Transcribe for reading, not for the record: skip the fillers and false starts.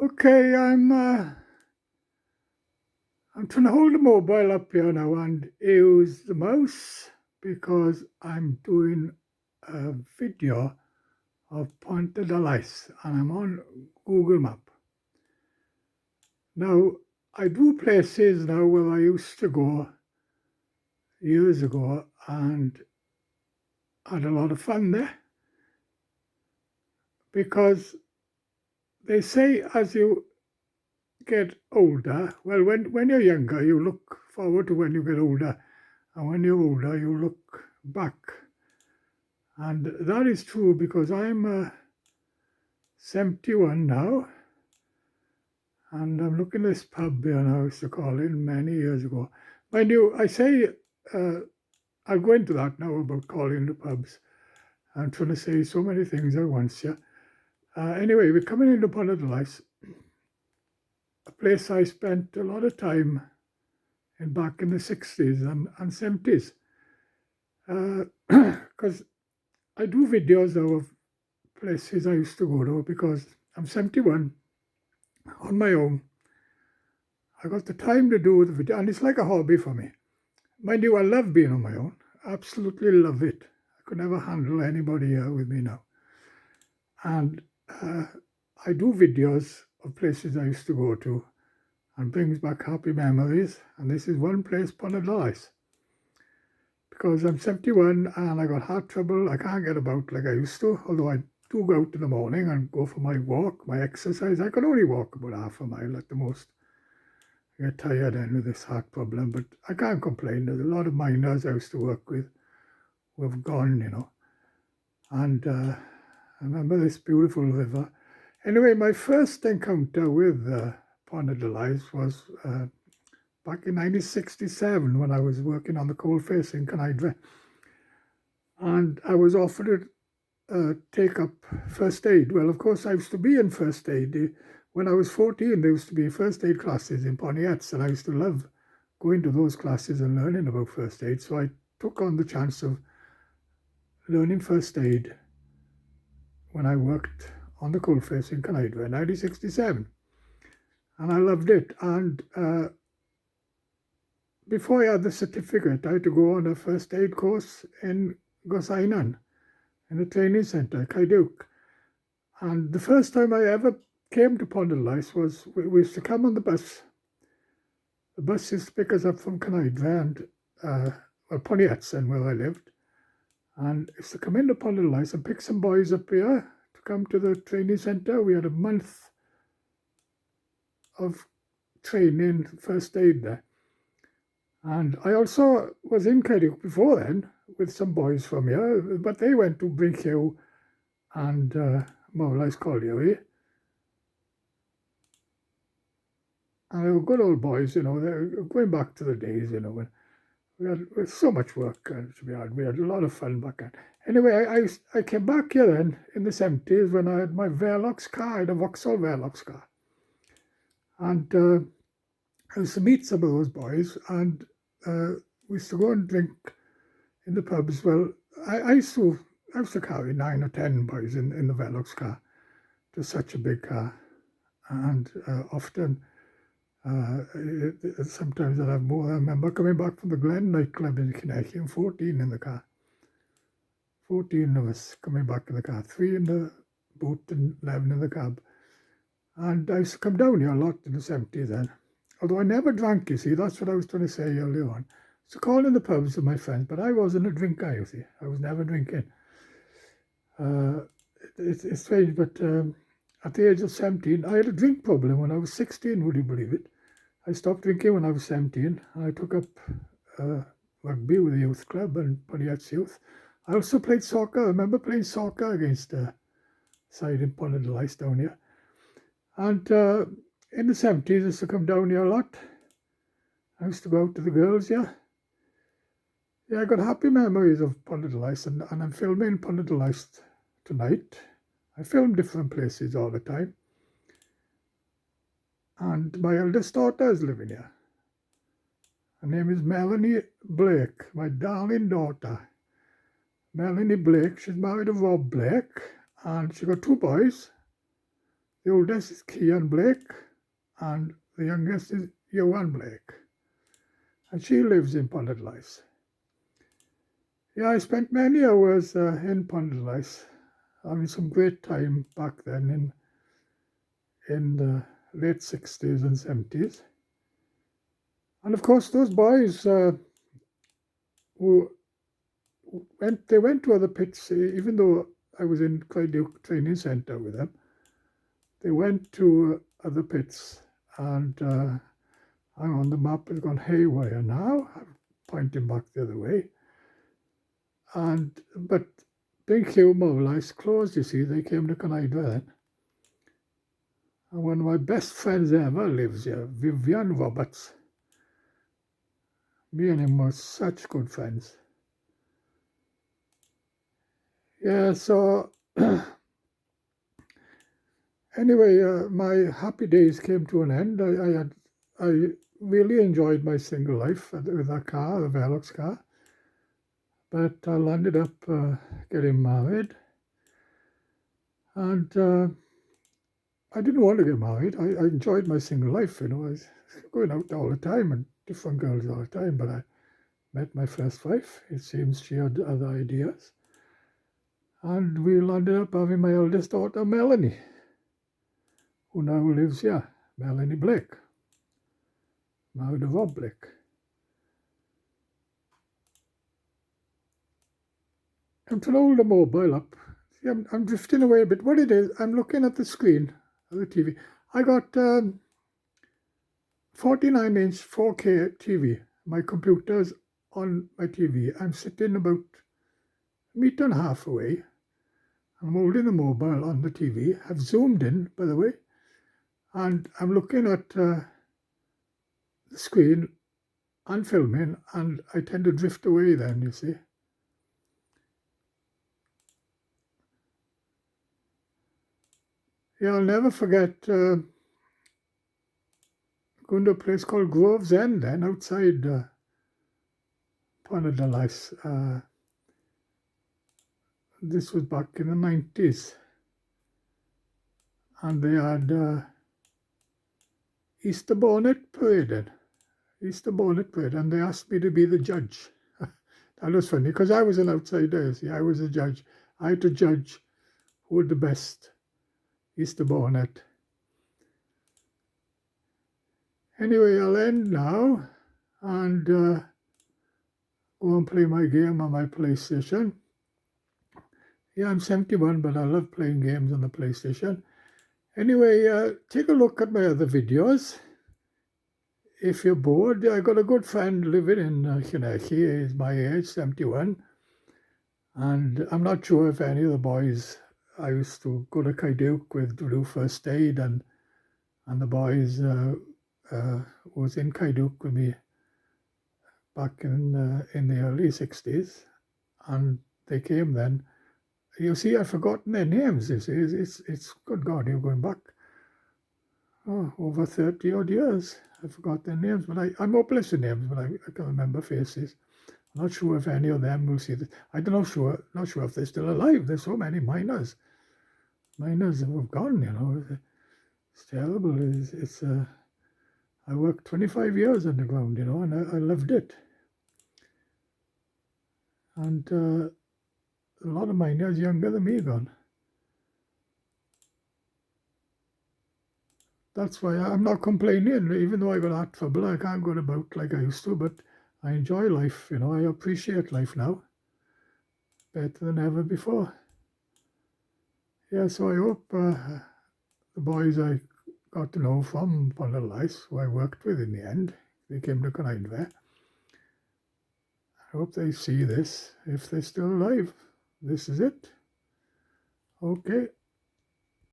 Okay, I'm trying to hold the mobile up here now and use the mouse because I'm doing a video of Pontarddulais and I'm on Google Map. Now, I do places now where I used to go years ago and had a lot of fun there because they say as you get older, well, when you're younger, you look forward to when you get older, and when you're older, you look back. And that is true because I'm 71 now, and I'm looking at this pub here now, I used to call in many years ago. Mind you, I say, I'll go into that now about calling the pubs. I'm trying to say so many things at once, yeah. Anyway, we're coming into Pontarddulais, a place I spent a lot of time in back in the 60s and 70s. Because I do videos now of places I used to go to because I'm 71 on my own. I got the time to do the video, and it's like a hobby for me. Mind you, I love being on my own. Absolutely love it. I could never handle anybody here with me now. And I do videos of places I used to go to and brings back happy memories. And this is one place, Pontarddulais. Because I'm 71 and I got heart trouble. I can't get about like I used to, although I do go out in the morning and go for my walk, my exercise. I could only walk about half a mile at the most. I get tired then with this heart problem, but I can't complain. There's a lot of miners I used to work with who have gone, you know. And I remember this beautiful river. Anyway, my first encounter with Pontarddulais was back in 1967 when I was working on the coalface in Pontarddulais. And I was offered to take up first aid. Well, of course, I used to be in first aid. When I was 14, there used to be first aid classes in Pontarddulais, and I used to love going to those classes and learning about first aid. So I took on the chance of learning first aid when I worked on the coalface in Pontarddulais in 1967. And I loved it. And before I had the certificate, I had to go on a first aid course in Gosainan, in the training centre, Kaiduke. And the first time I ever came to Pontarddulais was we used to come on the bus. The bus used to pick us up from Pontarddulais and Pontiats and where I lived. And used to come into Pontarddulais and pick some boys up here to come to the training centre. We had a month of training first aid there. And I also was in Kaiduke before then with some boys from here, but they went to Brinkhew and Morlais Colliery. And they were good old boys, you know, they're going back to the days, you know, when we had so much work to be had. We had a lot of fun back then. Anyway, I came back here then in the 70s when I had my Velox car, I had a Vauxhall Velox car. And I used to meet some of those boys and we used to go and drink in the pubs. Well, I used to carry 9 or 10 boys in the Velox car. It was such a big car. And often, sometimes I'd have more. I remember coming back from the Glen nightclub in Kinechy, 14 in the car. 14 of us coming back in the car, 3 in the boot and 11 in the cab. And I used to come down here a lot in the 70s then. Although I never drank, you see, that's what I was trying to say earlier on. So call in the pubs with my friends, but I wasn't a drinker, you see. I was never drinking. It's strange, but at the age of 17, I had a drink problem when I was 16, would you believe it? I stopped drinking when I was 17. I took up rugby with the youth club and Pontiats Youth. I also played soccer. I remember playing soccer against a side in Pontarddulais down here. And in the 70s, I used to come down here a lot. I used to go out to the girls, yeah. Yeah, I got happy memories of Pontarddulais, and I'm filming Pontarddulais tonight. I film different places all the time. And my eldest daughter is living here. Her name is Melanie Blake, my darling daughter. Melanie Blake, she's married to Rob Blake, and she got 2 boys, The oldest is Kian Blake, and the youngest is Johan Blake. And she lives in Pontarddulais. Yeah, I spent many hours in Pontarddulais, having some great time back then in the late 60s and 70s. And of course, those boys who went to other pits, even though I was in Clyduke Training Centre with them, they went to other pits, and I'm on the map, it's gone haywire now. I'm pointing back the other way. But Big Hugh Mobilize closed, you see, they came to Connidra then. And one of my best friends ever lives here, Vivian Roberts. Me and him were such good friends. Yeah, so anyway, my happy days came to an end. I really enjoyed my single life with that car, the Velox car. But I ended up getting married, and I didn't want to get married. I enjoyed my single life, I was going out all the time and different girls all the time, but I met my first wife. It seems she had other ideas. And we ended up having my eldest daughter, Melanie, who now lives here, Melanie Blake, married to Rob Blake. I'm trying to hold the mobile up. See, I'm drifting away a bit. What it is, I'm looking at the screen of the TV. I got 49-inch 4K TV. My computer's on my TV. I'm sitting about a metre and a half away. I'm holding the mobile on the TV. I've zoomed in, by the way, and I'm looking at the screen and filming, and I tend to drift away then, you see. Yeah, I'll never forget going to a place called Grove's End then, outside Pontarddulais. This was back in the 90s. And they had Easter Bonnet Parade, and they asked me to be the judge. That was funny, because I was an outsider, see, I was a judge. I had to judge who had the best Easter Bonnet. Anyway, I'll end now and go and play my game on my PlayStation. Yeah, I'm 71, but I love playing games on the PlayStation. Anyway, take a look at my other videos. If you're bored, I got a good friend living in Llanelli. He's my age, 71. And I'm not sure if any of the boys, I used to go to Clyduke with to do first aid, and the boys was in Clyduke with me back in the early 60s, and they came then. You see, I've forgotten their names. You see, it's good God, you're going back over 30 odd years. I forgot their names, but I'm hopeless with names, but I can remember faces. I'm not sure if any of them will see this. I don't know, not sure if they're still alive. There's so many miners who have gone, It's terrible. I worked 25 years underground, and I loved it. And a lot of miners younger than me gone. That's why I'm not complaining, even though I got heart trouble. I can't go about like I used to, but I enjoy life, I appreciate life now better than ever before. Yeah, so I hope the boys I got to know from Pontarddulais, who I worked with in the end, they came to Connidra. I hope they see this, if they're still alive. This is it. Okay.